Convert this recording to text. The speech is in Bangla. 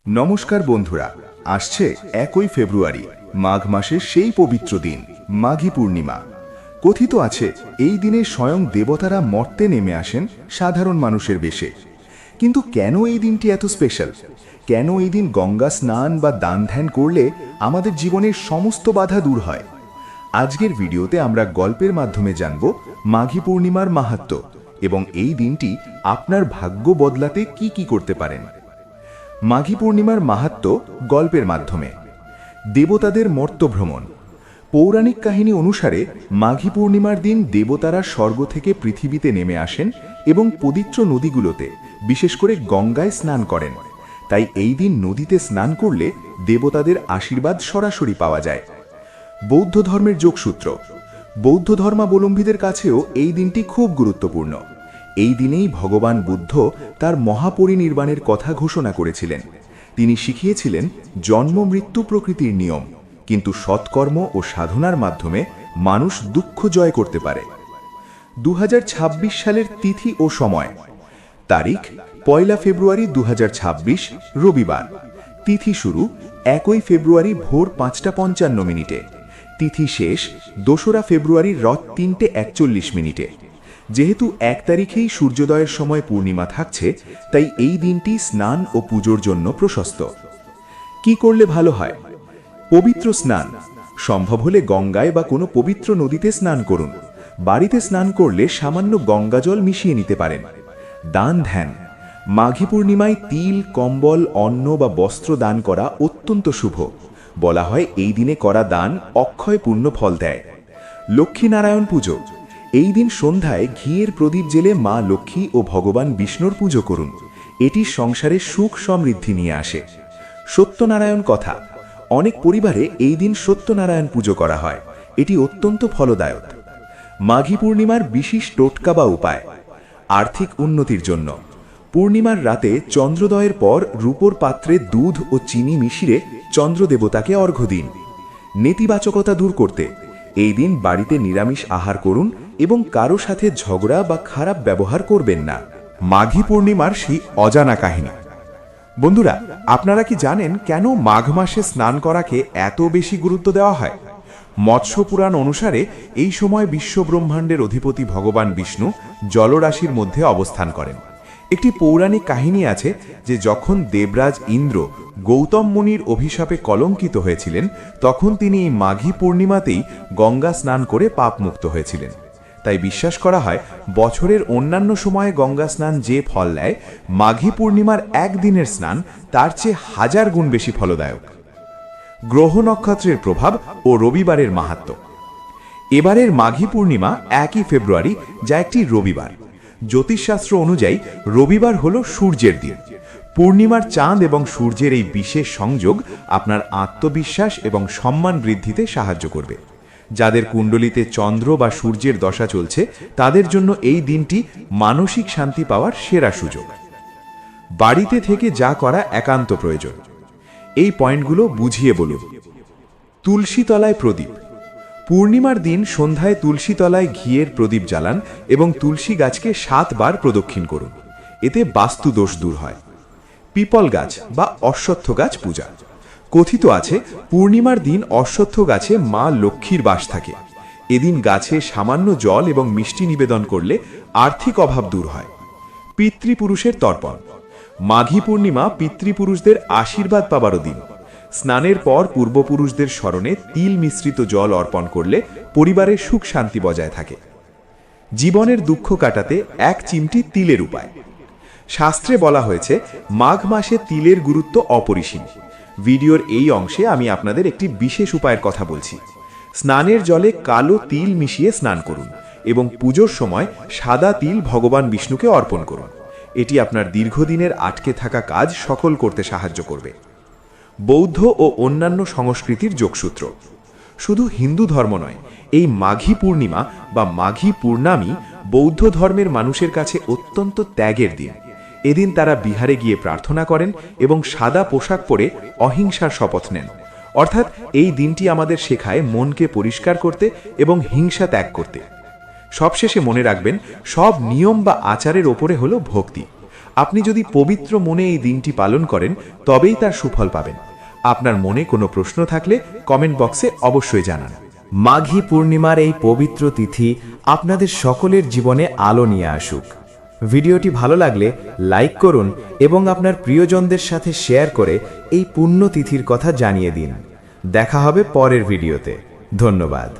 নমস্কার বন্ধুরা, আসছে 1 ফেব্রুয়ারি, মাঘ মাসের সেই পবিত্র দিন মাঘী পূর্ণিমা। কথিত আছে এই দিনে স্বয়ং দেবতারা মর্তে নেমে আসেন সাধারণ মানুষের বেশে। কিন্তু কেন এই দিনটি এত স্পেশাল? কেন এই দিন গঙ্গা স্নান বা দান ধ্যান করলে আমাদের জীবনের সমস্ত বাধা দূর হয়? আজকের ভিডিওতে আমরা গল্পের মাধ্যমে জানব মাঘী পূর্ণিমার মাহাত্ম্য এবং এই দিনটি আপনার ভাগ্য বদলাতে কি কি করতে পারেন। মাঘী পূর্ণিমার মাহাত্ম্য গল্পের মাধ্যমে। দেবতাদের মর্ত্য ভ্রমণ। পৌরাণিক কাহিনী অনুসারে মাঘী পূর্ণিমার দিন দেবতারা স্বর্গ থেকে পৃথিবীতে নেমে আসেন এবং পবিত্র নদীগুলোতে, বিশেষ করে গঙ্গায় স্নান করেন। তাই এই দিন নদীতে স্নান করলে দেবতাদের আশীর্বাদ সরাসরি পাওয়া যায়। বৌদ্ধ ধর্মের যোগসূত্র। বৌদ্ধ ধর্মাবলম্বীদের কাছেও এই দিনটি খুব গুরুত্বপূর্ণ। এই দিনেই ভগবান বুদ্ধ তার মহাপরিনির্বাণের কথা ঘোষণা করেছিলেন। তিনি শিখিয়েছিলেন জন্ম মৃত্যু প্রকৃতির নিয়ম, কিন্তু সৎকর্ম ও সাধনার মাধ্যমে মানুষ দুঃখ জয় করতে পারে। 2026 সালের তিথি ও সময়। তারিখ 1 ফেব্রুয়ারি 2026, রবিবার। তিথি শুরু 1 ফেব্রুয়ারি ভোর 5:55। তিথি শেষ 2 ফেব্রুয়ারি রাত 3:41। যেহেতু 1 তারিখেই সূর্যোদয়ের সময় পূর্ণিমা থাকছে, তাই এই দিনটি স্নান ও পুজোর জন্য প্রশস্ত। কি করলে ভালো হয়? পবিত্র স্নান। সম্ভব হলে গঙ্গায় বা কোনো পবিত্র নদীতে স্নান করুন। বাড়িতে স্নান করলে সামান্য গঙ্গাজল মিশিয়ে নিতে পারেন। দান ধ্যান। মাঘী পূর্ণিমায় তিল, কম্বল, অন্ন বা বস্ত্র দান করা অত্যন্ত শুভ। বলা হয় এই দিনে করা দান অক্ষয় পূর্ণ ফল দেয়। লক্ষ্মীনারায়ণ পুজো। এই দিন সন্ধ্যায় ঘিয়ের প্রদীপ জেলে মা লক্ষ্মী ও ভগবান বিষ্ণুর পুজো করুন। এটি সংসারে সুখ সমৃদ্ধি নিয়ে আসে। সত্যনারায়ণ কথা। অনেক পরিবারে এই দিন সত্যনারায়ণ পুজো করা হয়। এটি অত্যন্ত ফলদায়ক। মাঘী পূর্ণিমার বিশেষ টোটকা বা উপায়। আর্থিক উন্নতির জন্য পূর্ণিমার রাতে চন্দ্রোদয়ের পর রূপোর পাত্রে দুধ ও চিনি মিশিয়ে চন্দ্রদেবতাকে অর্ঘ্য দিন। নেতিবাচকতা দূর করতে এই দিন বাড়িতে নিরামিষ আহার করুন এবং কারো সাথে ঝগড়া বা খারাপ ব্যবহার করবেন না। মাঘী পূর্ণিমার সেই অজানা কাহিনী। বন্ধুরা, আপনারা কি জানেন কেন মাঘ মাসে স্নান করাকে এত বেশি গুরুত্ব দেওয়া হয়? মৎস্য পুরাণ অনুসারে এই সময় বিশ্বব্রহ্মাণ্ডের অধিপতি ভগবান বিষ্ণু জলরাশির মধ্যে অবস্থান করেন। একটি পৌরাণিক কাহিনী আছে যে যখন দেবরাজ ইন্দ্র গৌতম মুনির অভিশাপে কলঙ্কিত হয়েছিলেন, তখন তিনি এই মাঘী পূর্ণিমাতেই গঙ্গা স্নান করে পাপমুক্ত হয়েছিলেন। তাই বিশ্বাস করা হয় বছরের অন্যান্য সময়ে গঙ্গা স্নান যে ফল দেয়, মাঘী পূর্ণিমার একদিনের স্নান তার চেয়ে 1000 গুণ বেশি ফলদায়ক। গ্রহ নক্ষত্রের প্রভাব ও রবিবারের মাহাত্ম্য। এবারের মাঘী পূর্ণিমা 1 ফেব্রুয়ারি, যা একটি রবিবার। জ্যোতিষশাস্ত্র অনুযায়ী রবিবার হল সূর্যের দিন। পূর্ণিমার চাঁদ এবং সূর্যের এই বিশেষ সংযোগ আপনার আত্মবিশ্বাস এবং সম্মান বৃদ্ধিতে সাহায্য করবে। যাদের কুণ্ডলিতে চন্দ্র বা সূর্যের দশা চলছে, তাদের জন্য এই দিনটি মানসিক শান্তি পাওয়ার সেরা সুযোগ। বাড়িতে থেকে যা করা একান্ত প্রয়োজন, এই পয়েন্টগুলো বুঝিয়ে বলুন। তুলসী তলায় প্রদীপ। পূর্ণিমার দিন সন্ধ্যায় তুলসী তলায় ঘিয়ের প্রদীপ জ্বালান এবং তুলসী গাছকে 7 বার প্রদক্ষিণ করুন। এতে বাস্তু দোষ দূর হয়। পিপল গাছ বা অশ্বত্থ গাছ পূজা। কথিত আছে পূর্ণিমার দিন অশ্বত্থ গাছে মা লক্ষ্মীর বাস থাকে। এদিন গাছে সামান্য জল এবং মিষ্টি নিবেদন করলে আর্থিক অভাব দূর হয়। পিতৃপুরুষের তর্পণ। মাঘী পূর্ণিমা পিতৃপুরুষদের আশীর্বাদ পাবারও দিন। স্নানের পর পূর্বপুরুষদের স্মরণে তিল মিশ্রিত জল অর্পণ করলে পরিবারের সুখ শান্তি বজায় থাকে। জীবনের দুঃখ কাটাতে 1 চিমটি তিলের উপায়। শাস্ত্রে বলা হয়েছে মাঘ মাসে তিলের গুরুত্ব অপরিসীম। ভিডিওর এই অংশে আমি আপনাদের একটি বিশেষ উপায়ের কথা বলছি। স্নানের জলে কালো তিল মিশিয়ে স্নান করুন এবং পুজোর সময় সাদা তিল ভগবান বিষ্ণুকে অর্পণ করুন। এটি আপনার দীর্ঘদিনের আটকে থাকা কাজ সফল করতে সাহায্য করবে। বৌদ্ধ ও অন্যান্য সংস্কৃতির যোগসূত্র। শুধু হিন্দু ধর্ম নয়, এই মাঘী পূর্ণিমা বা মাঘী পূর্ণামী বৌদ্ধ ধর্মের মানুষের কাছে অত্যন্ত ত্যাগের দিন। এদিন তারা বিহারে গিয়ে প্রার্থনা করেন এবং সাদা পোশাক পরে অহিংসার শপথ নেন। অর্থাৎ এই দিনটি আমাদের শেখায় মনকে পরিষ্কার করতে এবং হিংসা ত্যাগ করতে। সবশেষে মনে রাখবেন, সব নিয়ম বা আচারের ওপরে হলো ভক্তি। আপনি যদি পবিত্র মনে এই দিনটি পালন করেন তবেই তার সুফল পাবেন। আপনার মনে কোনো প্রশ্ন থাকলে কমেন্ট বক্সে অবশ্যই জানান। মাঘী পূর্ণিমার এই পবিত্র তিথি আপনাদের সকলের জীবনে আলো নিয়ে আসুক। ভিডিওটি ভালো লাগলে লাইক করুন এবং আপনার প্রিয়জনদের সাথে শেয়ার করে এই পুণ্য তিথির কথা জানিয়ে দিন। দেখা হবে পরের ভিডিওতে। ধন্যবাদ।